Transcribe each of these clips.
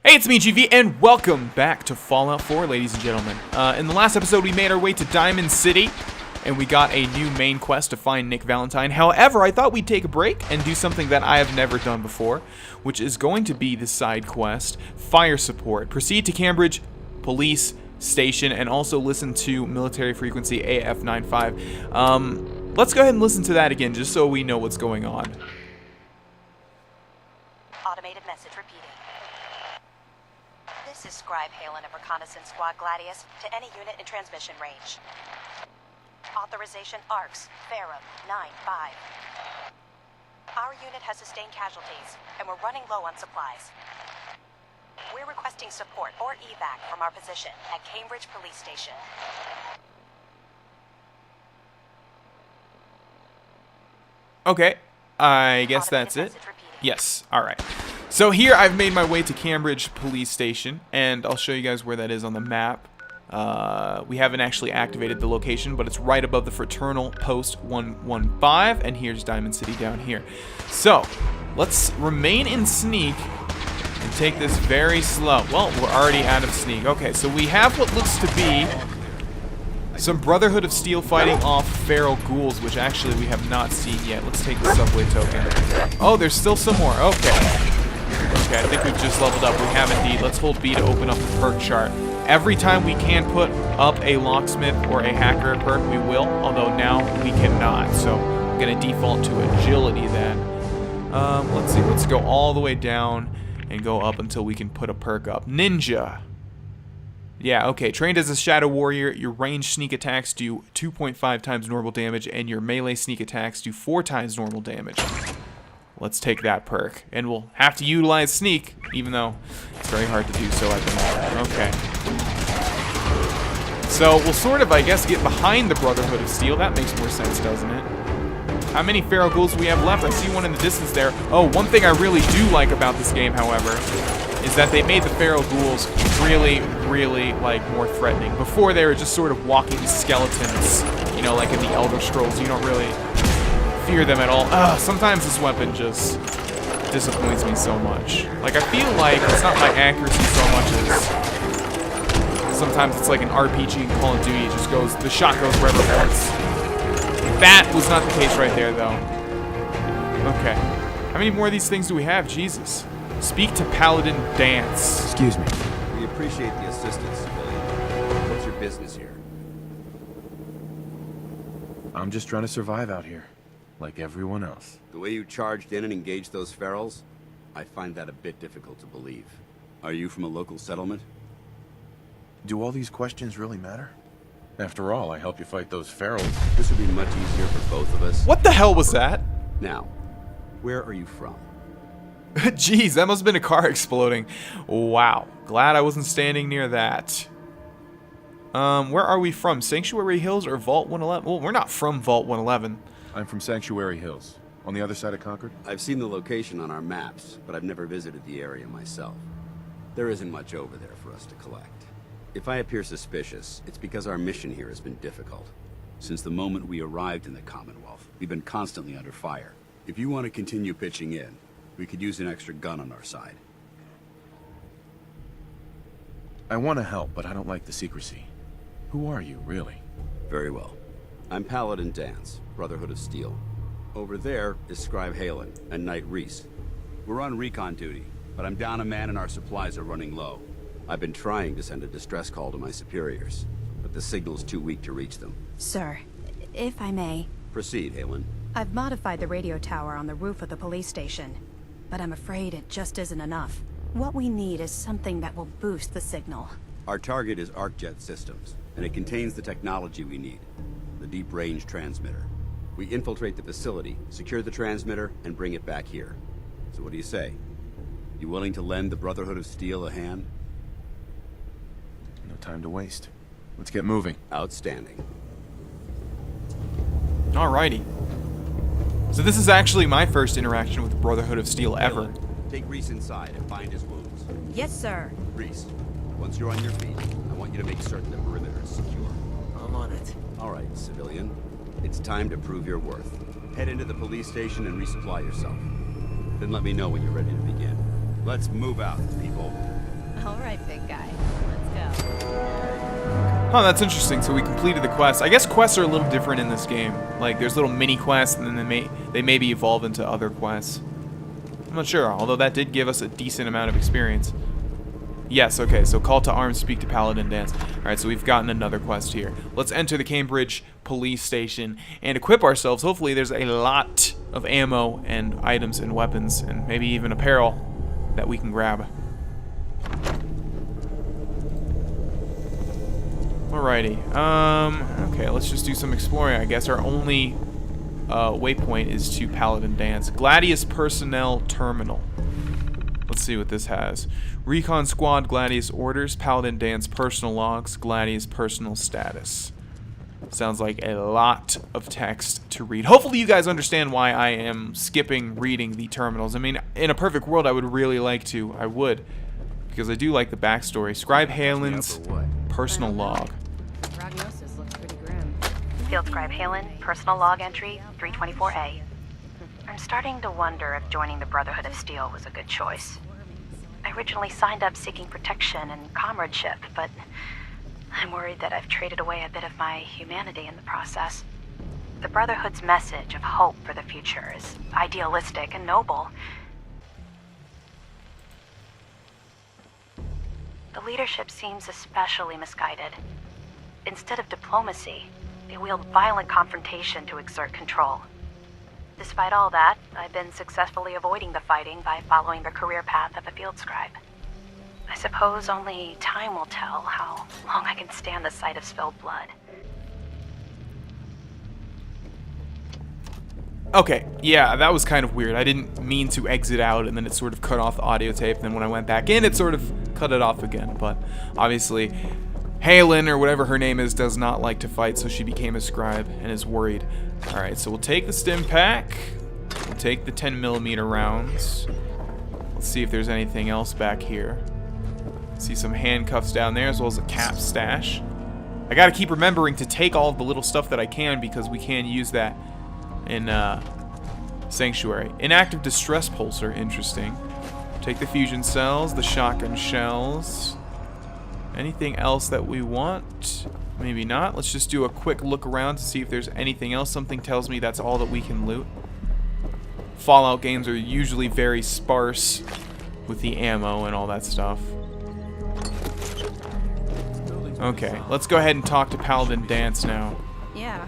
Hey, it's me, GV, and welcome back to Fallout 4, ladies and gentlemen. In the last episode, we made our way to Diamond City, and we got a new main quest to find Nick Valentine. However, I thought we'd take a break and do something that I have never done before, which is going to be the side quest, Fire Support. Proceed to Cambridge Police Station, and also listen to Military Frequency AF95. Let's go ahead and listen to that again, just so we know what's going on. Automated message repeating. This is Scribe Halen of Reconnaissance Squad Gladius to any unit in transmission range. Authorization ARCS, Ferrum, 9-5. Our unit has sustained casualties, and we're running low on supplies. We're requesting support or evac from our position at Cambridge Police Station. Okay, I guess that's it. Yes, alright. So here I've made my way to Cambridge Police Station, and I'll show you guys where that is on the map. We haven't actually activated the location, but it's right above the Fraternal Post 115, and here's Diamond City down here. So, let's remain in sneak and take this very slow. Well, we're already out of sneak. Okay, so we have what looks to be some Brotherhood of Steel fighting off feral ghouls, which actually we have not seen yet. Let's take the subway token. Oh, there's still some more. Okay. Okay, I think we've just leveled up. We have indeed. Let's hold B to open up the perk chart. Every time we can put up a locksmith or a hacker perk, we will, although now we cannot. So I'm going to default to agility then. Let's see. Let's go all the way down and go up until we can put a perk up. Ninja. Yeah, okay. Trained as a Shadow Warrior, your ranged sneak attacks do 2.5 times normal damage, and your melee sneak attacks do 4 times normal damage. Let's take that perk. And we'll have to utilize sneak, even though it's very hard to do so at the moment. Okay. So we'll sort of, I guess, get behind the Brotherhood of Steel. That makes more sense, doesn't it? How many feral ghouls do we have left? I see one in the distance there. Oh, one thing I really do like about this game, however, is that they made the feral ghouls really, really, like, more threatening. Before, they were just sort of walking skeletons, you know, like in the Elder Scrolls. You don't really fear them at all. Sometimes this weapon just disappoints me so much. Like, I feel like it's not my accuracy so much as sometimes it's like an RPG in Call of Duty. It just goes, the shot goes wherever it wants. That was not the case right there, though. Okay. How many more of these things do we have? Jesus. Speak to Paladin Dance. Excuse me. We appreciate the assistance, civilian. What's your business here? I'm just trying to survive out here, like everyone else. The way you charged in and engaged those ferals, I find that a bit difficult to believe. Are you from a local settlement? Do all these questions really matter? After all, I help you fight those ferals. This would be much easier for both of us. What the hell was that? Now, where are you from? Jeez, that must have been a car exploding. Wow. Glad I wasn't standing near that. Where are we from? Sanctuary Hills or Vault 111? Well, we're not from Vault 111. I'm from Sanctuary Hills, on the other side of Concord. I've seen the location on our maps, but I've never visited the area myself. There isn't much over there for us to collect. If I appear suspicious, it's because our mission here has been difficult. Since the moment we arrived in the Commonwealth, we've been constantly under fire. If you want to continue pitching in, we could use an extra gun on our side. I want to help, but I don't like the secrecy. Who are you, really? Very well. I'm Paladin Dance, Brotherhood of Steel. Over there is Scribe Halen and Knight Reese. We're on recon duty, but I'm down a man and our supplies are running low. I've been trying to send a distress call to my superiors, but the signal's too weak to reach them. Sir, if I may. Proceed, Halen. I've modified the radio tower on the roof of the police station, but I'm afraid it just isn't enough. What we need is something that will boost the signal. Our target is ArcJet systems, and it contains the technology we need, the deep-range transmitter. We infiltrate the facility, secure the transmitter, and bring it back here. So what do you say? You willing to lend the Brotherhood of Steel a hand? No time to waste. Let's get moving. Outstanding. Alrighty. So this is actually my first interaction with the Brotherhood of Steel ever. Take Reese inside and find his wounds. Yes, sir. Reese, once you're on your feet, I want you to make certain the perimeter is secure. I'm on it. All right, civilian. It's time to prove your worth. Head into the police station and resupply yourself. Then let me know when you're ready to begin. Let's move out, people. All right, big guy. Let's go. Oh, that's interesting. So we completed the quest. I guess quests are a little different in this game. Like, there's little mini quests, and then they maybe evolve into other quests. I'm not sure, although that did give us a decent amount of experience. Yes, okay, so call to arms, speak to Paladin, dance. Alright, so we've gotten another quest here. Let's enter the Cambridge police station and equip ourselves. Hopefully there's a lot of ammo and items and weapons and maybe even apparel that we can grab. Alrighty, okay, let's just do some exploring. I guess our only waypoint is to Paladin Dance. Gladius Personnel Terminal. Let's see what this has. Recon Squad, Gladius Orders, Paladin Dance Personal Logs, Gladius Personal Status. Sounds like a lot of text to read. Hopefully you guys understand why I am skipping reading the terminals. I mean, in a perfect world, I would really like to. I would. Because I do like the backstory. Scribe Halen's personal log. Prognosis looks pretty grim. Field Scribe Halen, personal log entry 324A. I'm starting to wonder if joining the Brotherhood of Steel was a good choice. I originally signed up seeking protection and comradeship, but I'm worried that I've traded away a bit of my humanity in the process. The Brotherhood's message of hope for the future is idealistic and noble. The leadership seems especially misguided. Instead of diplomacy, they wield violent confrontation to exert control. Despite all that, I've been successfully avoiding the fighting by following the career path of a field scribe. I suppose only time will tell how long I can stand the sight of spilled blood. Okay, yeah, that was kind of weird. I didn't mean to exit out, and then it sort of cut off the audio tape. Then when I went back in, it sort of cut it off again. But obviously, Halen, or whatever her name is, does not like to fight, so she became a scribe and is worried. Alright, so we'll take the stim pack. We'll take the 10mm rounds. Let's see if there's anything else back here. See some handcuffs down there, as well as a cap stash. I gotta keep remembering to take all of the little stuff that I can, because we can use that in Sanctuary. Inactive distress pulsar, interesting. Take the fusion cells, the shotgun shells. Anything else that we want? Maybe not. Let's just do a quick look around to see if there's anything else. Something tells me that's all that we can loot. Fallout games are usually very sparse with the ammo and all that stuff. Okay, let's go ahead and talk to Paladin Dance now. Yeah.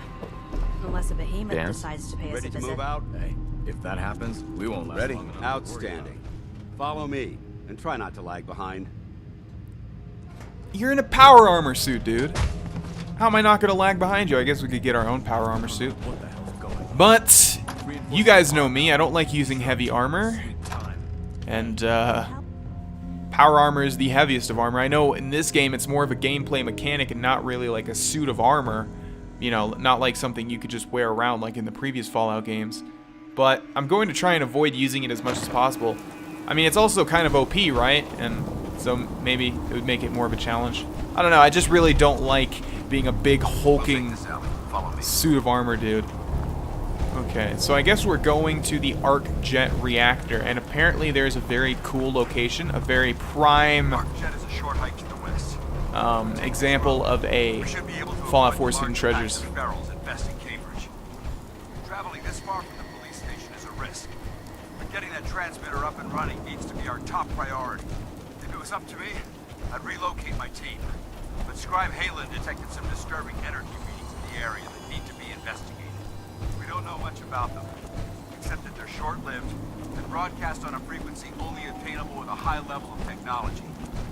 Unless a behemoth Dance? decides to pay us Ready a to visit. move out? Hey, if that happens, we won't last long enough. Outstanding. Follow me, and try not to lag behind. You're in a power armor suit, dude. How am I not going to lag behind you? I guess we could get our own power armor suit. What the hell's going on? But you guys know me. I don't like using heavy armor. Time. And power armor is the heaviest of armor. I know in this game it's more of a gameplay mechanic and not really like a suit of armor. You know, not like something you could just wear around like in the previous Fallout games. But I'm going to try and avoid using it as much as possible. I mean, it's also kind of OP, right? And so maybe it would make it more of a challenge. I don't know, I just really don't like being a big hulking suit of armor dude. Okay, so I guess we're going to the ArcJet reactor, and apparently there's a very cool location, a very prime example of a Fallout 4 hidden treasures. Traveling this far from the police station is a risk. But getting that transmitter up and running needs to be our top priority. If it was up to me, I'd relocate my team. But Scribe Halen detected some disturbing energy readings in the area that need to be investigated. We don't know much about them, except that they're short-lived and broadcast on a frequency only attainable with a high level of technology.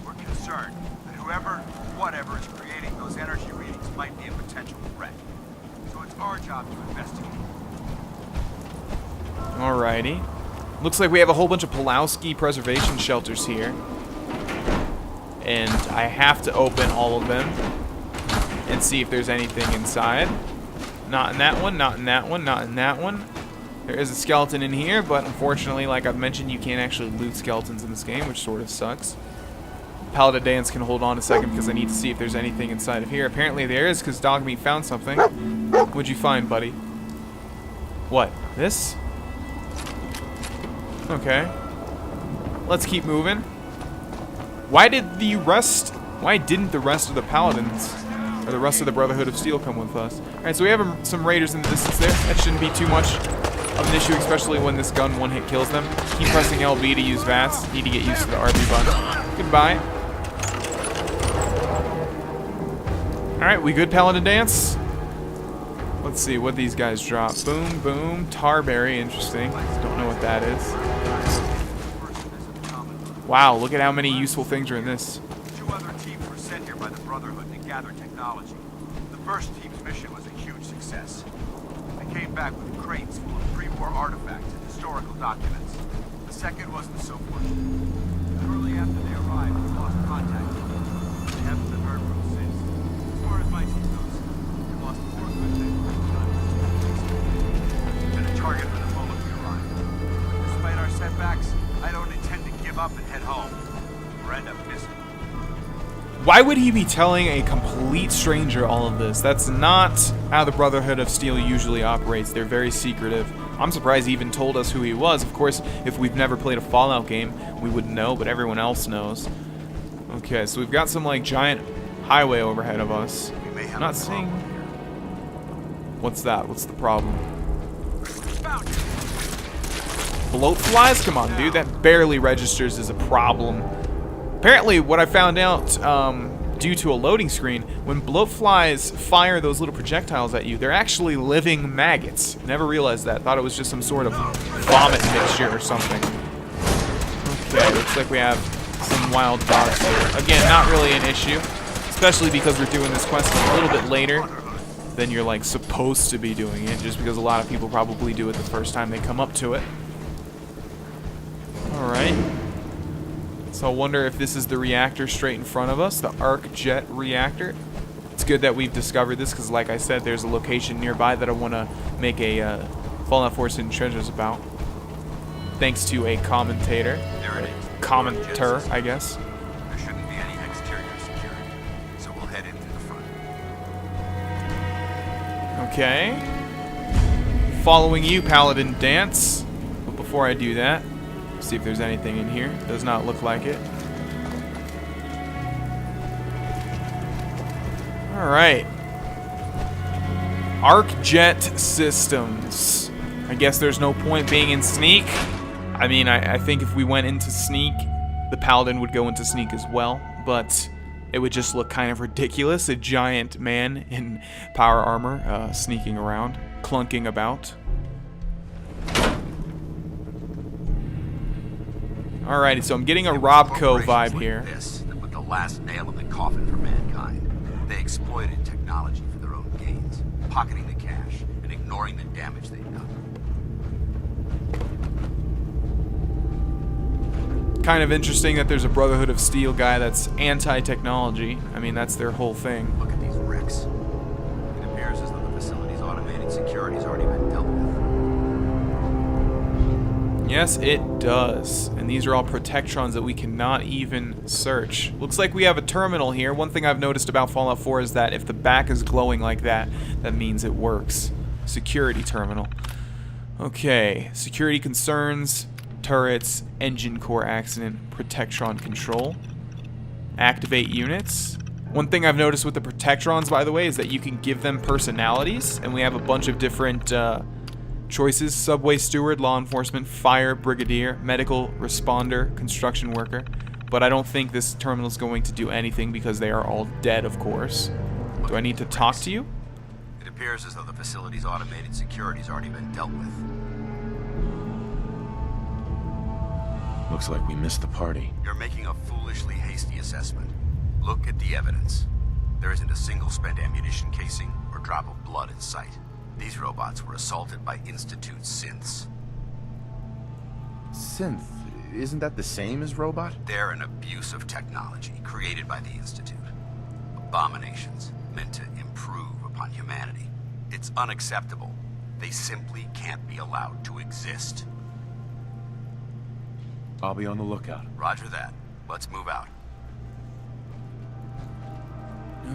We're concerned that whoever, whatever is creating those energy readings might be a potential threat. So it's our job to investigate. Alrighty. Looks like we have a whole bunch of Pulowski preservation shelters here. And I have to open all of them and see if there's anything inside. Not in that one, not in that one, not in that one. There is a skeleton in here, but unfortunately, like I've mentioned, you can't actually loot skeletons in this game, which sort of sucks. Paladin Dance can hold on a second because I need to see if there's anything inside of here. Apparently there is, because Dogmeat found something. What'd you find, buddy? What? This? Okay. Let's keep moving. Why didn't the rest of the Paladins or the rest of the Brotherhood of Steel come with us? Alright, so we have some raiders in the distance there. That shouldn't be too much of an issue, especially when this gun one-hit kills them. Keep pressing LB to use VATS. Need to get used to the RB button. Goodbye. Alright, we good, Paladin Dance? Let's see what these guys drop. Boom, boom. Tarberry, interesting. Don't know what that is. Wow, look at how many useful things are in this. 2 other teams were sent here by the Brotherhood to gather technology. The first team's mission was a huge success. They came back with crates full of pre-war artifacts and historical documents. The second wasn't so fortunate. Shortly after they arrived, we lost contact with them. They haven't been heard from since. As far as my team goes, we lost 4 good men. Been a target from the moment we arrived. But despite our setbacks, I don't intend to give up and head home, or end up missing. Why would he be telling a complete stranger all of this? That's not how the Brotherhood of Steel usually operates. They're very secretive. I'm surprised he even told us who he was. Of course, if we've never played a Fallout game, we wouldn't know, but everyone else knows. Okay, so we've got some like giant highway overhead of us. I'm not seeing... What's that? What's the problem? Bloat flies? Come on, dude. That barely registers as a problem. Apparently, what I found out, due to a loading screen, when bloat flies fire those little projectiles at you, they're actually living maggots. Never realized that. Thought it was just some sort of vomit mixture or something. Okay, looks like we have some wild dogs here. Again, not really an issue, especially because we're doing this quest a little bit later than you're like supposed to be doing it, just because a lot of people probably do it the first time they come up to it. Alright. So I wonder if this is the reactor straight in front of us, the ArcJet reactor. It's good that we've discovered this because, like I said, there's a location nearby that I want to make a Fallout 4 Hidden Treasures about. Thanks to a commentator. There it is. Commenter, I guess. There shouldn't be any exterior security, so we'll head into the front. Okay. Following you, Paladin Dance. But before I do that, see if there's anything in here. Does not look like it. Alright. ArcJet systems. I guess there's no point being in sneak. I mean, I think if we went into sneak, the Paladin would go into sneak as well, but it would just look kind of ridiculous. A giant man in power armor sneaking around, clunking about. Alrighty, so I'm getting a Robco vibe here. This that put the last nail in the coffin for mankind. They exploited technology for their own gains, pocketing the cash and ignoring the damage they've done. Kind of interesting that there's a Brotherhood of Steel guy that's anti-technology. I mean, that's their whole thing. Look at these wrecks. It appears as though the facility's automated security's already been dealt with. Yes, it does. And these are all protectrons that we cannot even search. Looks like we have a terminal here. One thing I've noticed about Fallout 4 is that if the back is glowing like that, that means it works. Security terminal. Okay, security concerns, turrets, engine core accident, protectron control. Activate units. One thing I've noticed with the protectrons, by the way, is that you can give them personalities, and we have a bunch of different choices: subway steward, law enforcement, fire brigadier, medical responder, construction worker. But I don't think this terminal is going to do anything because they are all dead, of course. Do I need to talk to you? It appears as though the facility's automated security's already been dealt with. Looks like we missed the party. You're making a foolishly hasty assessment. Look at the evidence. There isn't a single spent ammunition casing or drop of blood in sight. These robots were assaulted by Institute synths. Synth? Isn't that the same as robot? They're an abuse of technology created by the Institute. Abominations meant to improve upon humanity. It's unacceptable. They simply can't be allowed to exist. I'll be on the lookout. Roger that. Let's move out.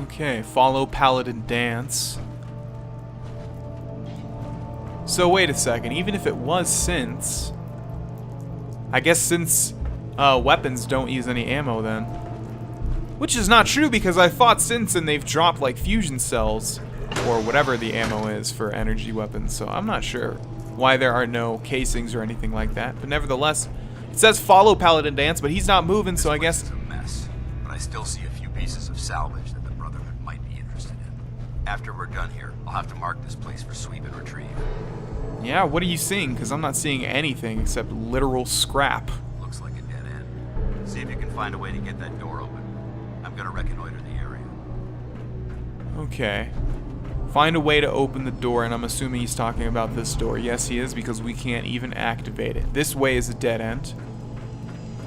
Okay, follow Paladin Dance. So wait a second, even if it was synths, I guess since weapons don't use any ammo then. Which is not true because I fought since and they've dropped like fusion cells or whatever the ammo is for energy weapons. So I'm not sure why there are no casings or anything like that. But nevertheless, it says follow Paladin Dance, but he's not moving, so I guess... It's a mess, but I still see a few pieces of salvage that the Brotherhood might be interested in. After we're done here, I'll have to mark this place for sweep and retrieve. Yeah, what are you seeing? Because I'm not seeing anything except literal scrap. Looks like a dead end. See if you can find a way to get that door open. I'm gonna reconnoiter the area. Okay. Find a way to open the door, and I'm assuming he's talking about this door. Yes, he is, because we can't even activate it. This way is a dead end.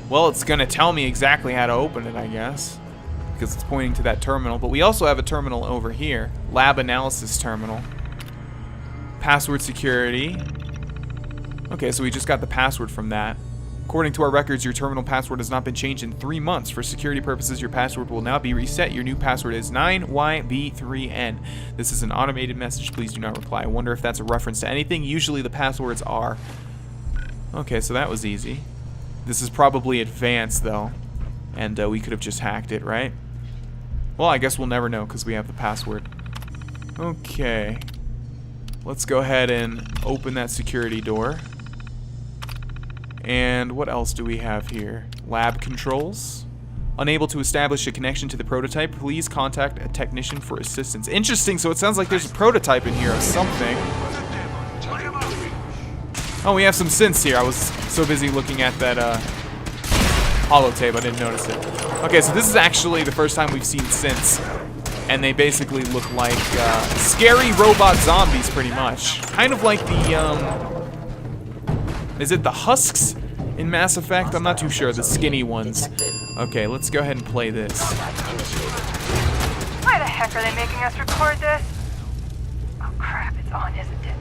Well, it's gonna tell me exactly how to open it, I guess, because it's pointing to that terminal. But we also have a terminal over here. Lab analysis terminal. Password security. Okay, so we just got the password from that. According to our records, your terminal password has not been changed in 3 months. For security purposes, your password will now be reset. Your new password is 9YB3N. This is an automated message. Please do not reply. I wonder if that's a reference to anything. Usually the passwords are. Okay, so that was easy. This is probably advanced, though. And we could have just hacked it, right? Well, I guess we'll never know because we have the password. Okay. Let's go ahead and open that security door. And what else do we have here? Lab controls. Unable to establish a connection to the prototype, please contact a technician for assistance. Interesting, so it sounds like there's a prototype in here of something. Oh, we have some synths here. I was so busy looking at that holotape, I didn't notice it. Okay, so this is actually the first time we've seen synths. And they basically look like scary robot zombies, pretty much. Kind of like the, is it the husks in Mass Effect? I'm not too sure. The skinny ones. Okay, let's go ahead and play this. Why the heck are they making us record this? Oh crap, it's on, isn't it?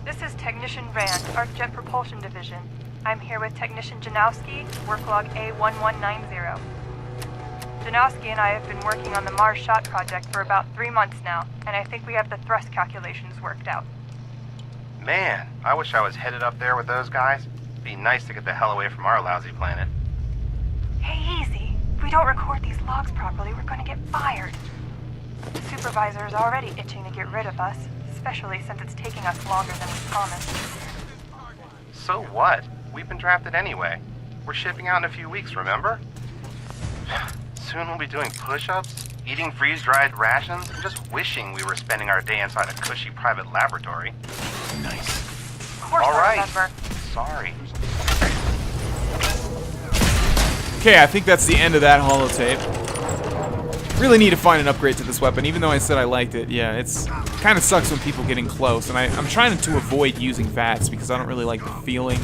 This is Technician Rand, ArcJet Propulsion Division. I'm here with Technician Janowski, work log A1190. Janowski and I have been working on the Mars Shot project for about 3 months now, and I think we have the thrust calculations worked out. Man, I wish I was headed up there with those guys. It'd be nice to get the hell away from our lousy planet. Hey, easy. If we don't record these logs properly, we're going to get fired. The supervisor is already itching to get rid of us, especially since it's taking us longer than we promised. So what? We've been drafted anyway. We're shipping out in a few weeks, remember? Soon we'll be doing push-ups, eating freeze-dried rations, and just wishing we were spending our day inside a cushy private laboratory. Nice. Of course I remember. Sorry. Okay, I think that's the end of that holotape. Really need to find an upgrade to this weapon, even though I said I liked it. Yeah, it's kind of sucks when people getting close, and I'm trying to avoid using VATS because I don't really like the feeling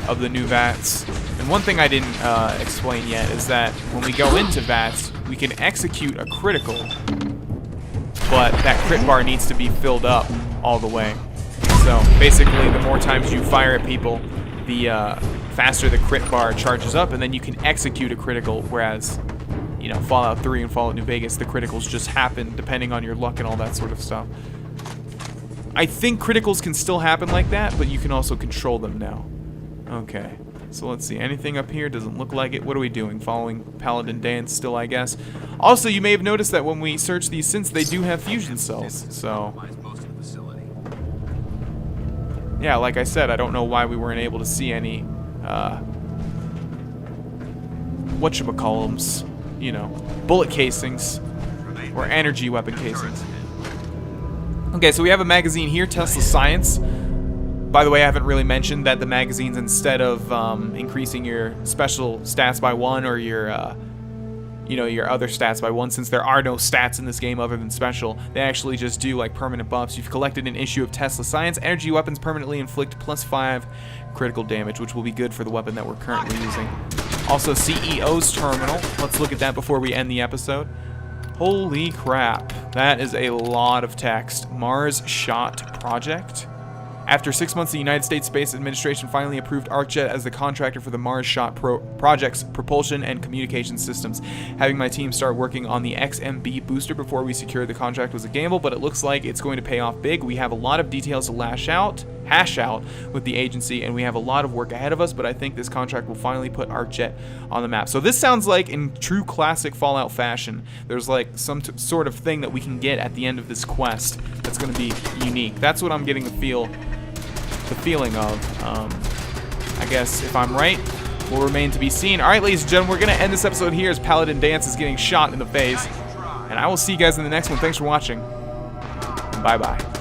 of the new VATS. And one thing I didn't explain yet is that when we go into VATS, we can execute a critical, but that crit bar needs to be filled up all the way. So basically, the more times you fire at people, the faster the crit bar charges up, and then you can execute a critical, whereas, you know, Fallout 3 and Fallout New Vegas, the criticals just happen depending on your luck and all that sort of stuff. I think criticals can still happen like that, but you can also control them now. Okay, so let's see. Anything up here? Doesn't look like it. What are we doing? Following Paladin Dance still, I guess. Also, you may have noticed that when we search these synths, they do have fusion cells, so... yeah, like I said, I don't know why we weren't able to see any, whatchamacallums, you know, bullet casings, or energy weapon casings. Okay, so we have a magazine here, Tesla Science. By the way, I haven't really mentioned that the magazines, instead of increasing your special stats by 1 or your, you know, your other stats by 1, since there are no stats in this game other than special, they actually just do like permanent buffs. You've collected an issue of Tesla Science. Energy weapons permanently inflict +5 critical damage, which will be good for the weapon that we're currently using. Also, CEO's terminal. Let's look at that before we end the episode. Holy crap. That is a lot of text. Mars Shot Project. After 6 months, the United States Space Administration finally approved ArcJet as the contractor for the Mars Shot project's propulsion and communication systems. Having my team start working on the XMB booster before we secured the contract was a gamble, but it looks like it's going to pay off big. We have a lot of details to hash out with the agency, and we have a lot of work ahead of us, but I think this contract will finally put ArcJet on the map. So this sounds like, in true classic Fallout fashion, there's like some sort of thing that we can get at the end of this quest that's going to be unique. That's what I'm getting the feeling of. I guess if I'm right, will remain to be seen. All right, ladies and gentlemen, we're going to end this episode here as Paladin Dance is getting shot in the face, and I will see you guys in the next one. Thanks for watching. Bye-bye.